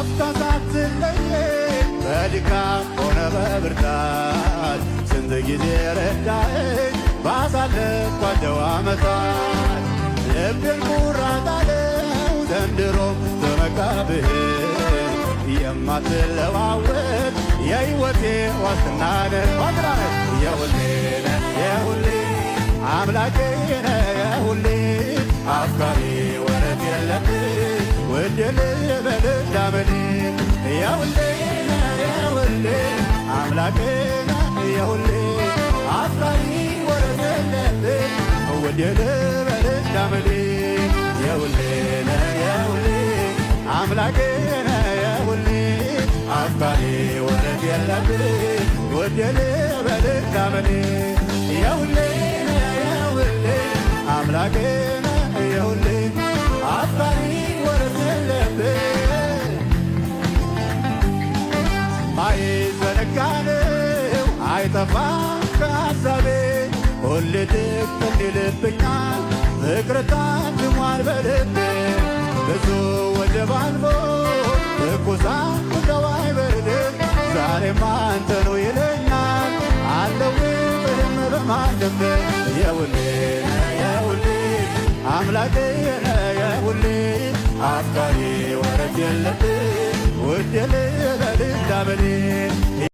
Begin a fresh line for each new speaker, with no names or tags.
አፍታሳትለየኝ በድካም ሆነ በብርታት ስንት ጊዜ ረዳኸኝ ባሳለፍኳቸው ዓመታት። ልቤን ኩራት አለው ዘንድሮም ተመካብህ የማትለዋወጥ የሕይወቴ ዋስትና ነህ። የሁሌ ነህ የሁሌ አምላኬ ነህ የሁሌ አፍቃሪ ወረት የለብህ ውድ ልበል እንዳመኔ። የሁሌ ነህ የሁሌ አምላኬ ነህ የሁሌ አፍቃሪ ወረት የለብህ ውድ ልበል እንዳመኔ። የሁሌ ነህ የሁሌ አምላኬ ነህ የሁሌ አፍቃሪ ወረት የለብህ ውድ ልበል እንዳመኔ። የሁሌ ነህ የሁሌ አምላኬ ነህ የሁሌ አፍቃሪ ወረት የለብህ አይዘነጋነው አይጠፋም ከሐሳቤ ሁሌ ድቅን ይልብኛል ፍቅር ታትሟል በልቤ። ብዙ ወጀብ አልፎ ትኩሳት ቁጣው አይበርድም ዛሬም አንተ ነው ይለኛል አልለውጥህም በማንም። የሁሌ ነህ የሁሌ አምላኬ ነህ የሁሌ አፍቃሪ ወረት የለብህ ውድ ልበል እንዳመኔ።